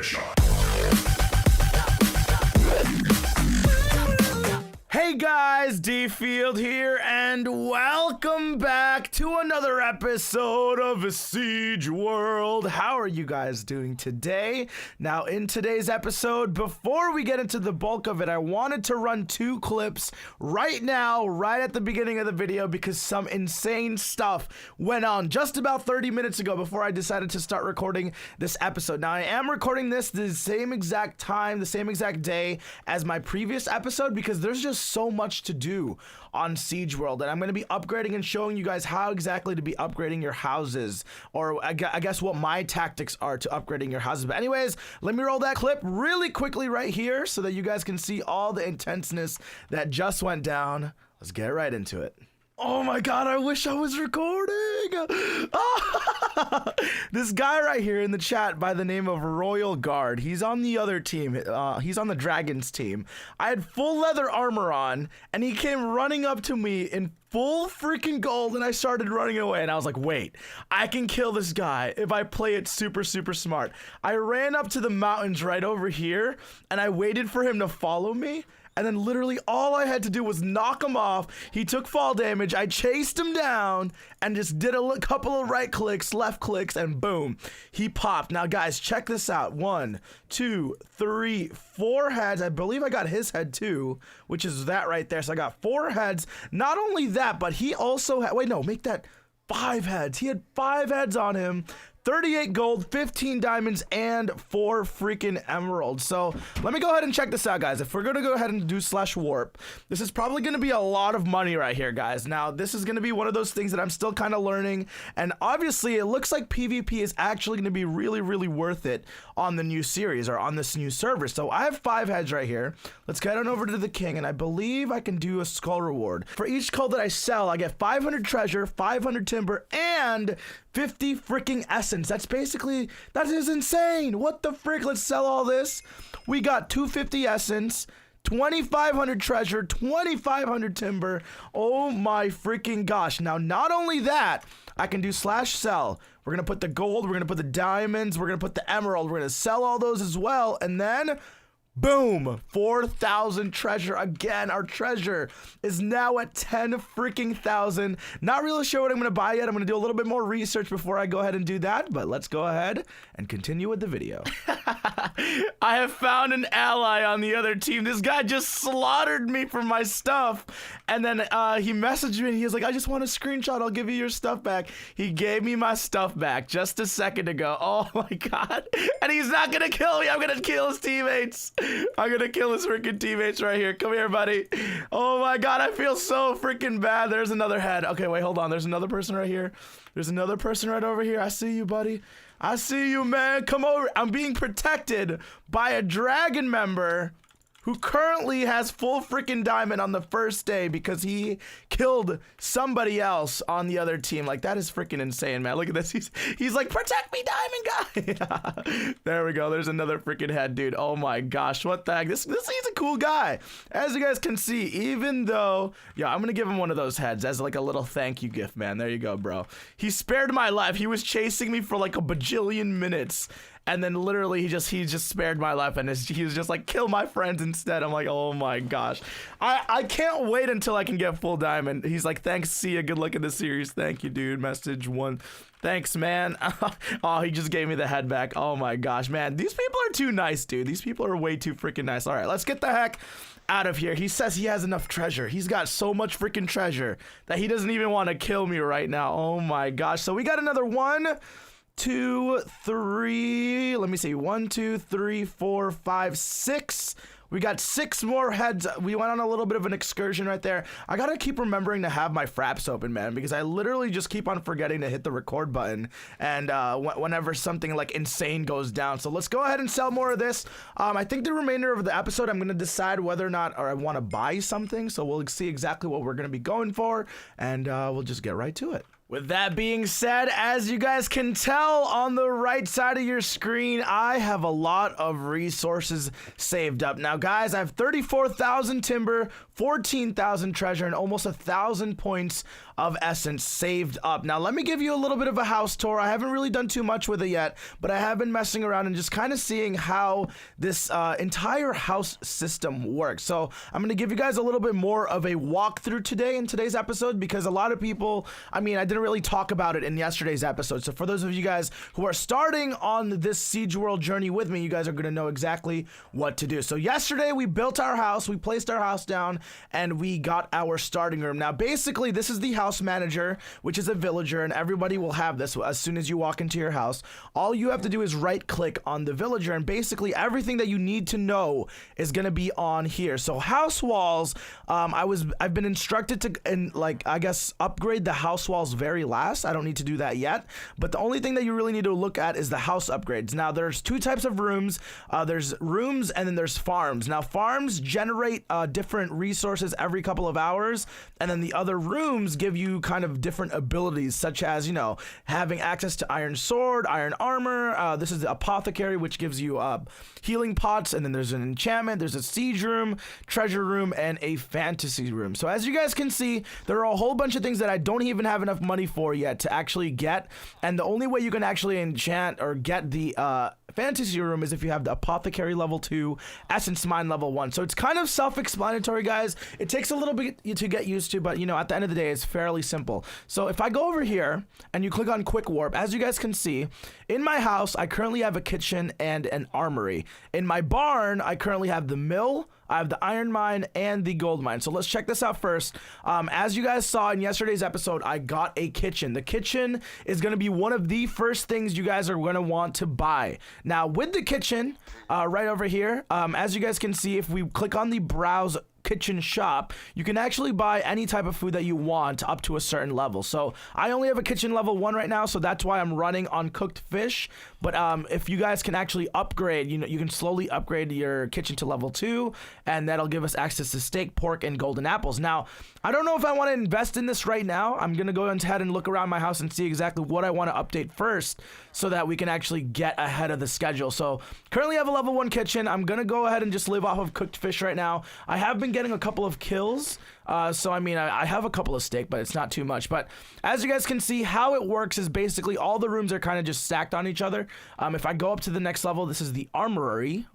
Headshot. Hey guys, DField here, and welcome back to another episode of Siege World. How are you guys doing today? Now, in today's episode, before we get into the bulk of it, I wanted to run two clips right now, right at the beginning of the video, because some insane stuff went on just about 30 minutes ago before I decided to start recording this episode. Now, I am recording this the same exact time, the same exact day as my previous episode, because there's just so much to do on Siege World, and I'm going to be upgrading and showing you guys how exactly to be upgrading your houses, or I guess what my tactics are to upgrading your houses. But anyways, let me roll that clip really quickly right here so that you guys can see all the intenseness that just went down. Let's get right into it. Oh my god, I wish I was recording. This guy right here in the chat by the name of Royal Guard, he's on the other team. He's on the Dragons team. I had full leather armor on, and he came running up to me in full freaking gold, and I started running away, and I was like, wait, I can kill this guy if I play it super smart. I ran up to the mountains right over here, and I waited for him to follow me. And then literally all I had to do was knock him off. He took fall damage. I chased him down and just did a couple of right clicks, left clicks, and boom, he popped. Now guys, check this out. 1, 2, 3, 4 heads. I believe I got his head too, which is that right there. So I got 4 heads. Not only that, but he also had, wait, no, make that 5 heads. He had 5 heads on him. 38 gold, 15 diamonds, and 4 freaking emeralds. So let me go ahead and check this out, guys. If we're gonna go ahead and do /warp, this is probably gonna be a lot of money right here, guys. Now, this is gonna be one of those things that I'm still kind of learning, and obviously it looks like PvP is actually gonna be really worth it on the new series, or on this new server. So I have 5 heads right here. Let's get on over to the king, and I believe I can do a skull reward. For each skull that I sell, I get 500 treasure, 500 timber, and 50 freaking essence. That is insane. What the frick? Let's sell all this. We got 250 essence, 2,500 treasure, 2,500 timber. Oh my freaking gosh. Now, not only that, I can do /sell. We're going to put the gold, we're going to put the diamonds, we're going to put the emerald. We're going to sell all those as well. And then boom, 4,000 treasure. Again, our treasure is now at 10 freaking thousand. Not really sure what I'm going to buy yet. I'm going to do a little bit more research before I go ahead and do that, but let's go ahead and continue with the video. I have found an ally on the other team. This guy just slaughtered me for my stuff, and then he messaged me and he was like, I just want a screenshot, I'll give you your stuff back. He gave me my stuff back just a second ago. Oh my god. And he's not gonna kill me. I'm gonna kill his teammates. I'm gonna kill his freaking teammates right here. Come here, buddy. Oh my god, I feel so freaking bad. There's another head. Okay, wait, hold on. There's another person right here. There's another person right over here. I see you, buddy. I see you, man. Come over. I'm being protected by a dragon member who currently has full freaking diamond on the first day because he killed somebody else on the other team. Like, that is freaking insane, man. Look at this. He's like, protect me, diamond guy. There we go. There's another freaking head, dude. Oh my gosh, what the heck? This he's a cool guy. As you guys can see, even though, yeah, I'm gonna give him one of those heads as like a little thank you gift, man. There you go, bro. He spared my life. He was chasing me for like a bajillion minutes. And then literally he just spared my life, and he was just like, kill my friends instead. I'm like, oh my gosh. I can't wait until I can get full diamond. He's like, thanks, see ya, good luck in the series. Thank you, dude. Message 1. Thanks, man. Oh, he just gave me the head back. Oh my gosh, man. These people are too nice, dude. These people are way too freaking nice. All right, let's get the heck out of here. He says he has enough treasure. He's got so much freaking treasure that he doesn't even want to kill me right now. Oh my gosh. So we got another 1, 2, 3, let me see, 1, 2, 3, 4, 5, 6. We got 6 more heads. We went on a little bit of an excursion right there. I gotta keep remembering to have my fraps open, man, because I literally just keep on forgetting to hit the record button and whenever something like insane goes down. So let's go ahead and sell more of this. I think the remainder of the episode, I'm gonna decide whether or not I want to buy something. So we'll see exactly what we're gonna be going for, and we'll just get right to it. With that being said, as you guys can tell on the right side of your screen, I have a lot of resources saved up. Now, guys, I have 34,000 timber, 14,000 treasure, and almost 1,000 points of essence saved up. Now, let me give you a little bit of a house tour. I haven't really done too much with it yet, but I have been messing around and just kind of seeing how this entire house system works. So I'm going to give you guys a little bit more of a walkthrough today in today's episode, because a lot of people, I didn't really talk about it in yesterday's episode. So for those of you guys who are starting on this Siege World journey with me, you guys are going to know exactly what to do. So yesterday we built our house, we placed our house down, and we got our starting room. Now basically this is the house manager, which is a villager, and everybody will have this as soon as you walk into your house. All you have to do is right click on the villager, and basically everything that you need to know is going to be on here. So house walls, I've been instructed to upgrade the house walls very last. I don't need to do that yet, but the only thing that you really need to look at is the house upgrades. Now there's two types of rooms. There's rooms and then there's farms. Now farms generate different resources every couple of hours, and then the other rooms give you kind of different abilities, such as, you know, having access to iron sword, iron armor. This is the apothecary, which gives you healing pots, and then there's an enchantment, there's a siege room, treasure room, and a fantasy room. So as you guys can see, there are a whole bunch of things that I don't even have enough money for yet to actually get, and the only way you can actually enchant or get the fantasy room is if you have the apothecary level 2, essence mine level 1. So it's kind of self-explanatory, guys. It takes a little bit to get used to, but you know, at the end of the day, it's fairly simple. So if I go over here and you click on quick warp, as you guys can see, in my house I currently have a kitchen and an armory. In my barn I currently have the mill, I have the iron mine, and the gold mine. So let's check this out first. As you guys saw in yesterday's episode, I got a kitchen. The kitchen is going to be one of the first things you guys are going to want to buy. Now, with the kitchen, right over here, as you guys can see, if we click on the browse kitchen shop, you can actually buy any type of food that you want up to a certain level. So I only have a kitchen level 1 right now, so that's why I'm running on cooked fish. But if you guys can actually upgrade, you know, you can slowly upgrade your kitchen to level 2, and that'll give us access to steak, pork, and golden apples. Now, I don't know if I want to invest in this right now. I'm gonna go ahead and look around my house and see exactly what I want to update first, so that we can actually get ahead of the schedule. So currently I have a level 1 kitchen. I'm gonna go ahead and just live off of cooked fish right now. I have been getting a couple of kills, so I have a couple of steak, but it's not too much. But as you guys can see, how it works is basically all the rooms are kind of just stacked on each other. If I go up to the next level, this is the armory,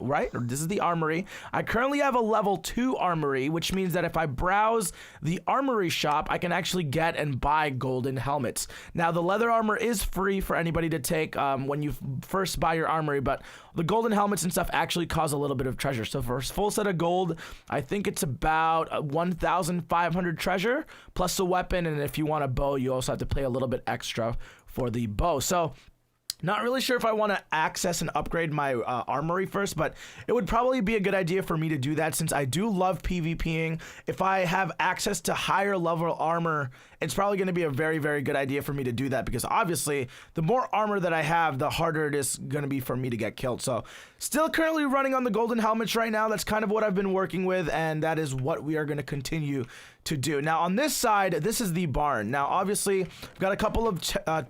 right? Or this is the armory. I currently have a level 2 armory, which means that if I browse the armory shop, I can actually get and buy golden helmets. Now, the leather armor is free for anybody to take when you first buy your armory, but the golden helmets and stuff actually cause a little bit of treasure. So for a full set of gold, I think it's about 1,500 treasure plus a weapon, and if you want a bow, you also have to pay a little bit extra for the bow. So not really sure if I want to access and upgrade my armory first, but it would probably be a good idea for me to do that, since I do love PvPing. If I have access to higher level armor, it's probably going to be a very, very good idea for me to do that, because obviously the more armor that I have, the harder it is going to be for me to get killed. So still currently running on the golden helmets right now. That's kind of what I've been working with, and that is what we are going to continue to do. Now on this side, this is the barn. Now obviously I've got a couple of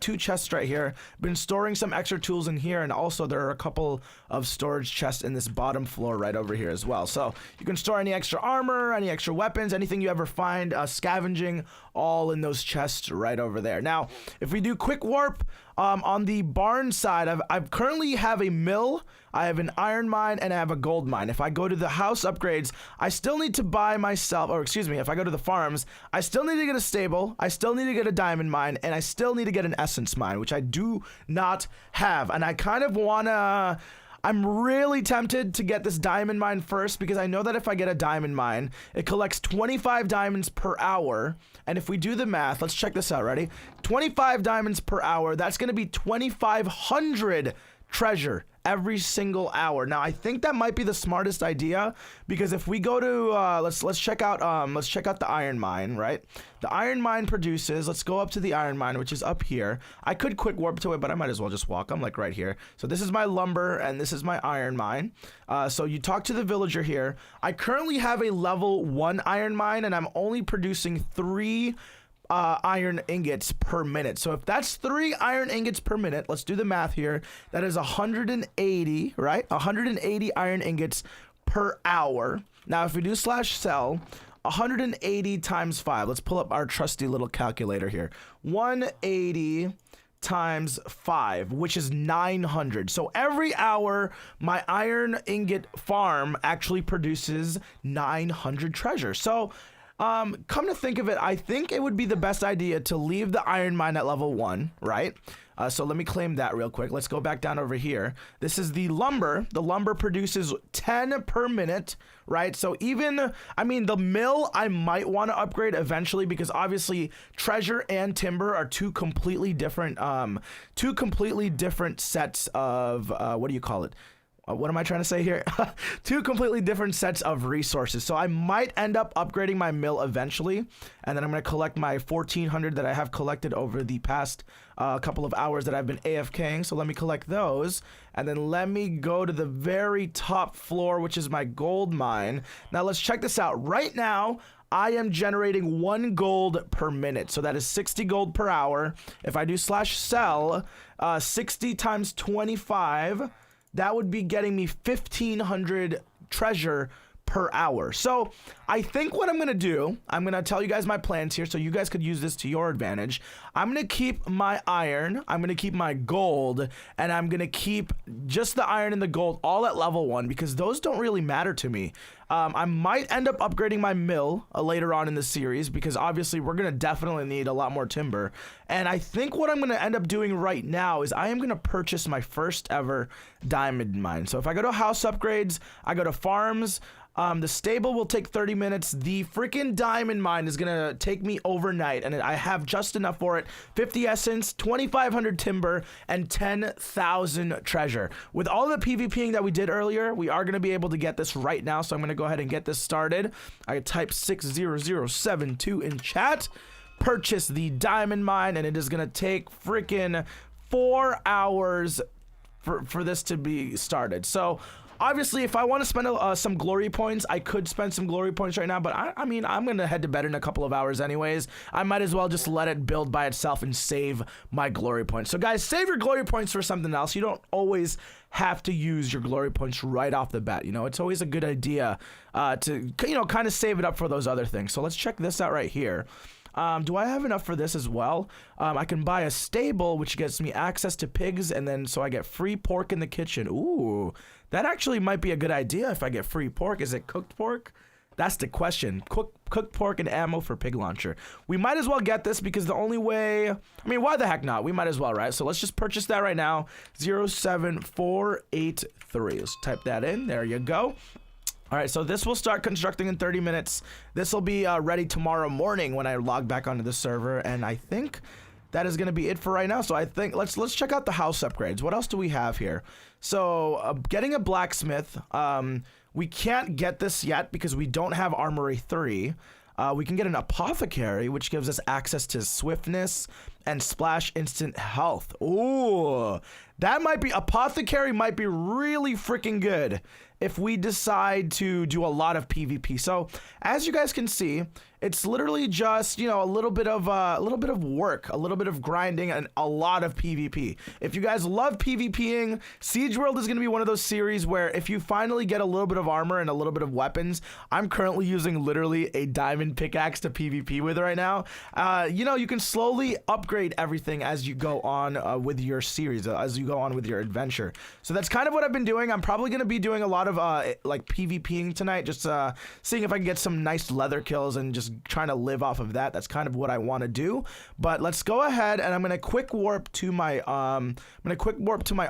2 chests right here. Been storing some extra tools in here, and also there are a couple of storage chests in this bottom floor right over here as well. So you can store any extra armor, any extra weapons, anything you ever find scavenging, all in those chests right over there. Now if we do quick warp, on the barn side, I currently have a mill, I have an iron mine, and I have a gold mine. If I go to the house upgrades, I still need to buy myself, or excuse me, if I go to the farms, I still need to get a stable, I still need to get a diamond mine, and I still need to get an essence mine, which I do not have. And I kind of wanna, I'm really tempted to get this diamond mine first, because I know that if I get a diamond mine, it collects 25 diamonds per hour. And if we do the math, let's check this out, ready? 25 diamonds per hour, that's gonna be 2,500 treasure every single hour. Now I think that might be the smartest idea, because if we go to let's check out the iron mine, right? The iron mine produces, let's go up to the iron mine, which is up here. I could quick warp to it, but I might as well just walk. I'm like right here. So this is my lumber and this is my iron mine. So you talk to the villager here. I currently have a level 1 iron mine, and I'm only producing 3 iron ingots per minute. So if that's 3 iron ingots per minute, let's do the math here. That is 180, right? 180 iron ingots per hour. Now, if we do /sell, 180 times 5. Let's pull up our trusty little calculator here. 180 times 5, which is 900. So every hour, my iron ingot farm actually produces 900 treasure. So come to think of it, I think it would be the best idea to leave the iron mine at level 1, right? So let me claim that real quick. Let's go back down over here. This is the lumber. The lumber produces 10 per minute, right? So even, I mean, the mill I might want to upgrade eventually because obviously treasure and timber are two completely different sets of, what do you call it? What am I trying to say here? Two completely different sets of resources. So I might end up upgrading my mill eventually. And then I'm going to collect my 1,400 that I have collected over the past couple of hours that I've been AFKing. So let me collect those. And then let me go to the very top floor, which is my gold mine. Now let's check this out. Right now, I am generating 1 gold per minute. So that is 60 gold per hour. If I do /sell, 60 times 25... that would be getting me 1,500 treasure per hour. So I think what I'm going to do, I'm going to tell you guys my plans here so you guys could use this to your advantage. I'm going to keep my iron, I'm going to keep my gold, and I'm going to keep just the iron and the gold all at level 1 because those don't really matter to me. I might end up upgrading my mill later on in the series because obviously we're going to definitely need a lot more timber. And I think what I'm going to end up doing right now is I am going to purchase my first ever diamond mine. So if I go to house upgrades, I go to farms, the stable will take 30 minutes. The freaking diamond mine is gonna take me overnight, and I have just enough for it. 50 essence, 2,500 timber, and 10,000 treasure. With all the PvPing that we did earlier, we are gonna be able to get this right now, so I'm gonna go ahead and get this started. I type 60072 in chat, purchase the diamond mine, and it is gonna take freaking 4 hours for this to be started. So obviously, if I want to spend some glory points, I could spend some glory points right now, but I mean, I'm going to head to bed in a couple of hours anyways. I might as well just let it build by itself and save my glory points. So guys, save your glory points for something else. You don't always have to use your glory points right off the bat. You know, it's always a good idea to, you know, kind of save it up for those other things. So let's check this out right here. Do I have enough for this as well? I can buy a stable, which gets me access to pigs, and then so I get free pork in the kitchen. Ooh, that actually might be a good idea if I get free pork. Is it cooked pork? That's the question. Cooked pork and ammo for pig launcher. We might as well get this because the only way, I mean, why the heck not? We might as well, right? So let's just purchase that right now. 07483. Let's type that in. There you go. All right, so this will start constructing in 30 minutes. This will be ready tomorrow morning when I log back onto the server, and I think that is going to be it for right now. So I think let's check out the house upgrades. What else do we have here? So getting a blacksmith. We can't get this yet because we don't have armory 3. We can get an apothecary, which gives us access to swiftness and splash instant health. Ooh, that might be, apothecary might be really freaking good if we decide to do a lot of PvP. So as you guys can see, it's literally just, you know, a little bit of work, a little bit of grinding, and a lot of PvP. If you guys love PvPing, Siege World is going to be one of those series where if you finally get a little bit of armor and a little bit of weapons, I'm currently using literally a diamond pickaxe to PvP with right now. You know, you can slowly upgrade everything as you go on with your series, as you go on with your adventure. So that's kind of what I've been doing. I'm probably going to be doing a lot of like PvPing tonight, just seeing if I can get some nice leather kills and just trying to live off of that. That's kind of what I want to do. But let's go ahead and I'm going to quick warp to my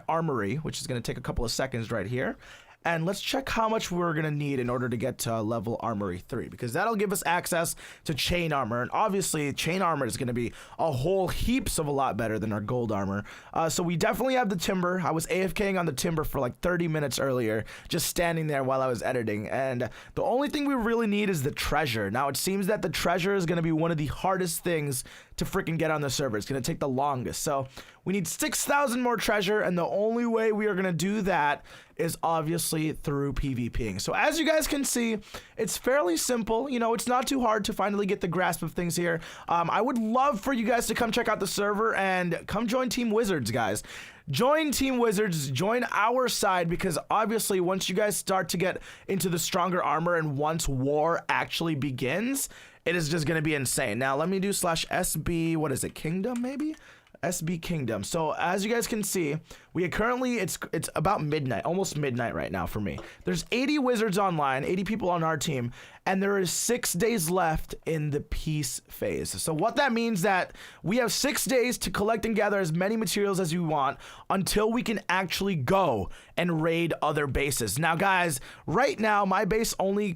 armory, which is going to take a couple of seconds right here. And let's check how much we're going to need in order to get to level armory 3, because that'll give us access to chain armor. And obviously chain armor is going to be a whole heaps of a lot better than our gold armor. So we definitely have the timber. I was AFKing on the timber for like 30 minutes earlier, just standing there while I was editing. And the only thing we really need is the treasure. Now it seems that the treasure is going to be one of the hardest things to freaking get on the server. It's going to take the longest. So We need 6,000 more treasure, and the only way we are going to do that is obviously through PvPing. So as you guys can see, it's fairly simple. You know, it's not too hard to finally get the grasp of things here. I would love for you guys to come check out the server and come join Team Wizards, guys. Join Team Wizards, join our side, because obviously once you guys start to get into the stronger armor and once war actually begins, it is just going to be insane. Now let me do /SB, what is it, Kingdom maybe? SB Kingdom. So as you guys can see, we are currently, it's about midnight, almost midnight right now for me. There's 80 wizards online, 80 people on our team, and there is 6 days left in the peace phase. So what that means that we have 6 days to collect and gather as many materials as you want until we can actually go and raid other bases. Now guys, right now my base only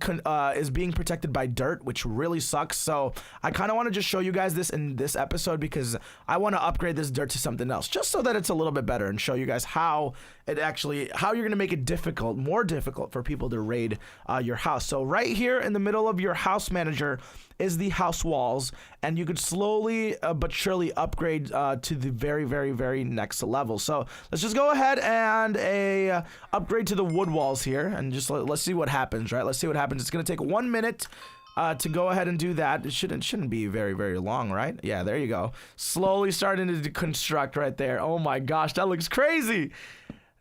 is being protected by dirt, which really sucks. So I kind of want to just show you guys this in this episode because I want to upgrade this dirt to something else, just so that it's a little bit better, and show you guys how you're going to make it difficult, more difficult for people to raid your house. So right here in the middle of your house manager is the house walls, and you could slowly but surely upgrade to the very, very, very next level. So let's just go ahead and upgrade to the wood walls here, and just let's see what happens, right? Let's see what happens. It's going to take 1 minute to go ahead and do that. It shouldn't be very, very long, right? Yeah, there you go. Slowly starting to construct right there. Oh my gosh, that looks crazy.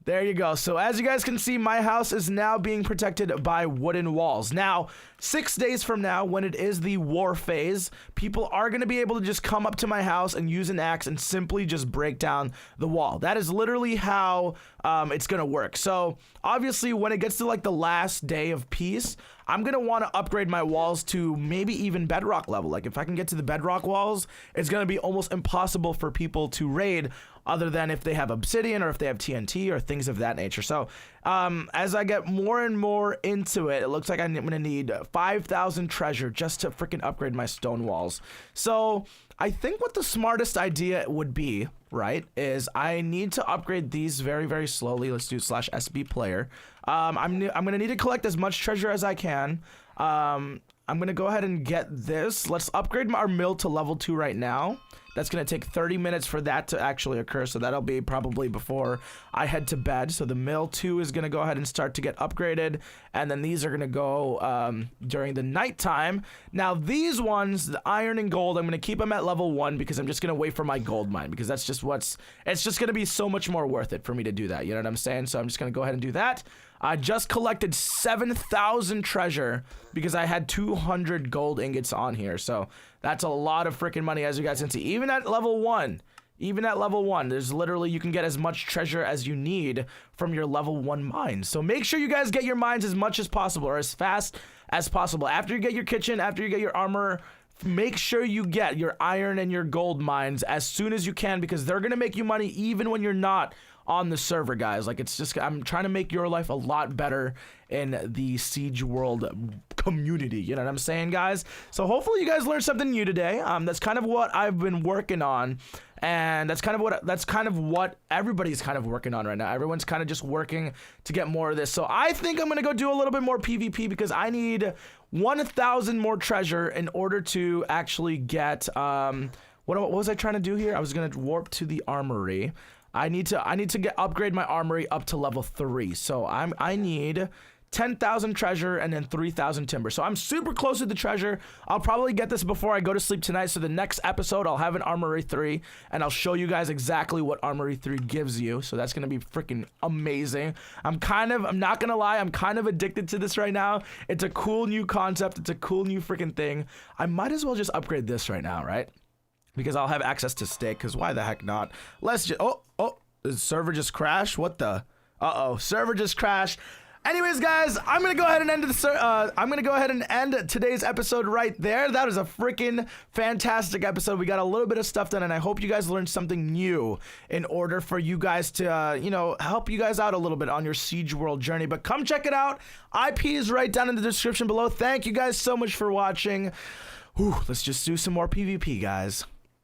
There you go. So as you guys can see, my house is now being protected by wooden walls. Now, 6 days from now, when it is the war phase, people are going to be able to just come up to my house and use an axe and simply just break down the wall. That is literally how it's going to work. So obviously, when it gets to like the last day of peace, I'm going to want to upgrade my walls to maybe even bedrock level. Like if I can get to the bedrock walls, it's going to be almost impossible for people to raid, other than if they have obsidian or if they have TNT or things of that nature. So as I get more and more into it, it looks like I'm going to need 5,000 treasure just to freaking upgrade my stone walls. So I think what the smartest idea would be, right, is I need to upgrade these very, very slowly. Let's do /SB player. I'm going to need to collect as much treasure as I can. I'm going to go ahead and get this. Let's upgrade our mill to level 2 right now. That's going to take 30 minutes for that to actually occur, so that'll be probably before I head to bed. So the mill 2 is going to go ahead and start to get upgraded, and then these are going to go during the nighttime. Now these ones, the iron and gold, I'm going to keep them at level 1 because I'm just going to wait for my gold mine, because that's just it's just going to be so much more worth it for me to do that, you know what I'm saying? So I'm just going to go ahead and do that. I just collected 7,000 treasure because I had 200 gold ingots on here. So that's a lot of freaking money, as you guys can see. Even at level 1, there's literally, you can get as much treasure as you need from your level 1 mines. So make sure you guys get your mines as much as possible, or as fast as possible. After you get your kitchen, after you get your armor, make sure you get your iron and your gold mines as soon as you can, because they're going to make you money even when you're not on the server, guys. Like, it's just, I'm trying to make your life a lot better in the Siege World community, you know what I'm saying, guys? So hopefully you guys learned something new today. That's kind of what I've been working on, and that's kind of what everybody's kind of working on right now. Everyone's kind of just working to get more of this. So I think I'm gonna go do a little bit more PvP, because I need 1,000 more treasure in order to actually get what was I trying to do here? I was gonna warp to the armory. I need to upgrade my armory up to level 3. So I need 10,000 treasure and then 3,000 timber. So I'm super close to the treasure. I'll probably get this before I go to sleep tonight. So the next episode, I'll have an armory 3, and I'll show you guys exactly what armory 3 gives you. So that's gonna be freaking amazing. I'm not gonna lie, I'm kind of addicted to this right now. It's a cool new concept. It's a cool new freaking thing. I might as well just upgrade this right now, right? Because I'll have access to steak, because why the heck not? Let's just, oh, did the server just crash? What the? Uh-oh, server just crashed. Anyways, guys, I'm gonna go ahead and end today's episode right there. That was a freaking fantastic episode. We got a little bit of stuff done, and I hope you guys learned something new in order for you guys to, you know, help you guys out a little bit on your Siege World journey. But come check it out. IP is right down in the description below. Thank you guys so much for watching. Whew, let's just do some more PvP, guys.